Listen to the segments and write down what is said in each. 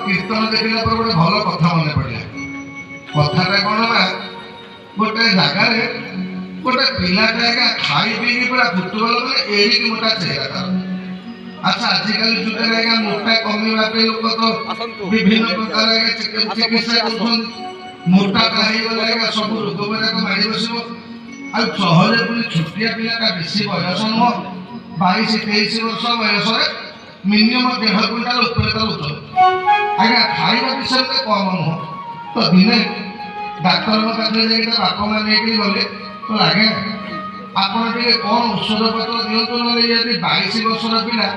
कीर्तन देखला पर गोटे भल कथा मन पड़ा कथा कौन ना गोटे जगार गोटे पिलाटा खाई पी पूरा फुटबल मैंने एड़िक मोटा चेहरा तार। अच्छा आजिकल जुगे आज्ञा मोटा कमिवा लोक तो विभिन्न प्रकार चिकित्सा कर मोटा गले सब रोग गुड़ाक मारी बस सहजे पुणी छुटिया पिलाटा बेसी बयस नुह 22-23 वर्ष बयस मिनिमम 1.5 क्विंटाल ओजन आज्ञा खाଇବା विषय में कम नुह तो दिने डाक्तर पाखे जाए बापा माँ नहीं गले तो आज्ञा आपड़ टे कौन औषध पत्र दिंतु ना 22 वर्षर पिला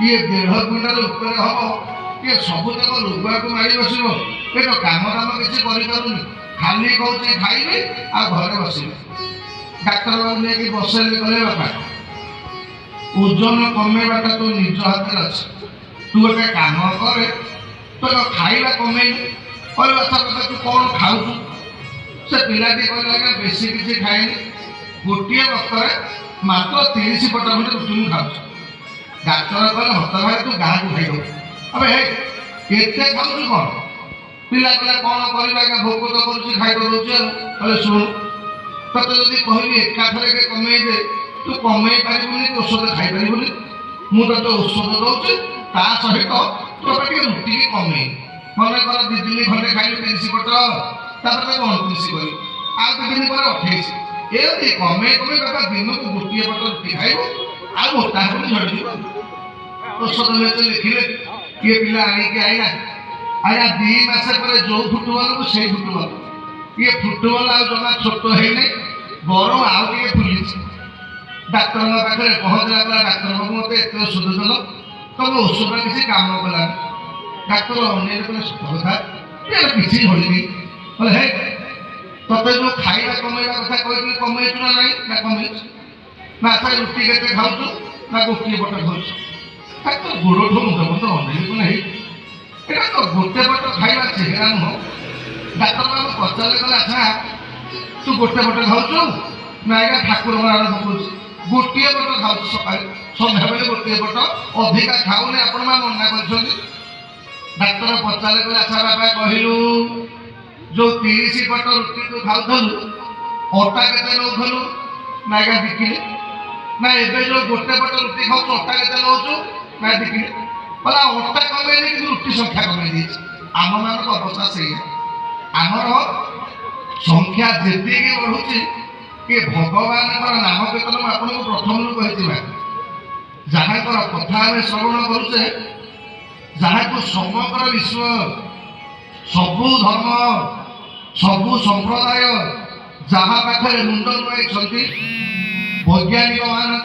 ये 1.5 क्विंटाल हम ये सबुतक रोगा को मारी बस ये तो कम दाम किसी कर खाली कौन खाइबे आ घरे बस डाक्तर बाबू नहीं बसले गले बापा ओजन कमेवाटा तो निज हाथ अच्छे तू गोटे कम करे तो खाଇବା कमेई और कथा तू कौन खाऊ से पिलाटी कहला आज्ञा बेसी किसी खाएनी गोटे वक्त मात्र 30 पट खंडे रुटी खाऊ डाक्तर कहले हत भाई तू गाँ को खाई अबे एते खाऊ कौन पिला कहला कौन कर भोक तो कर खाई दे शुणु तक जब कहली एकाथर के कमे दे तू कमे पारिबुनी औषध खाई पारिबुनी मु तो औषध दौचे ता सहित तो टे रुटी की कमे मन कर 2 दिन खंडे खाई 30 पट तापर 29 कर आ 2 दिन पर 28 ये कमे कमे बाबा दिन को गोटे पट रुटी खाइबो आ मोटा हो झड़ी औषध में तो लिखिले ये पिला आनी के आइला आया 2 मास पर जो फुटबॉल को से फुटबॉल ये फुटबॉल आ जमा छोट है नहीं बड़ आउ के फुली डाक्तर पाखे पहुँचला डाक्तर बाबू मत एत औषध देल तुम औषध किसी कम कला डाक्तर अनेक सत कथा किसी होनी बोले हे ते जो खाଇବା कमेवा कथा कही कमेचु ना नहीं ना कमेचु ना अच्छा रुटी के खाऊ ना गोटे पट खाऊ डाक्तर गोड़ ठू मुझे मत अनेक नहीं यहाँ तो गोटे पट खाଇବା चेहरा नुह डाक्तर बाबू पचारे कहले अच्छा तू गोटे पट खाऊ ना आज्ञा ठाकुर आरंभ कर गोटे पट खाऊ सका सन्ध्या बेले गोटे पट अधिका खाऊनी आपण मना कर डाक्तर पचारे कहले अच्छा बाबा कहलु जो 30 पट रुटी तू खाऊलु अटा के नौलु ना आज्ञा बिकिले ना एबे जो गोटे पट रुटी खाऊ अटा के नौचु ना बिकिले बोला अटा कमे कि रुटी संख्या कमे आम मान अवस्था से आमर संख्या जी बढ़ुची कि भगवान नाम कीर्तन आपको प्रथम कही जहाँ कथा आम श्रवण करुचे जहाँ को समग्र विश्व सबु धर्म सबु संप्रदाय जहाँ पाखे मुंड नुआई वैज्ञानिक मान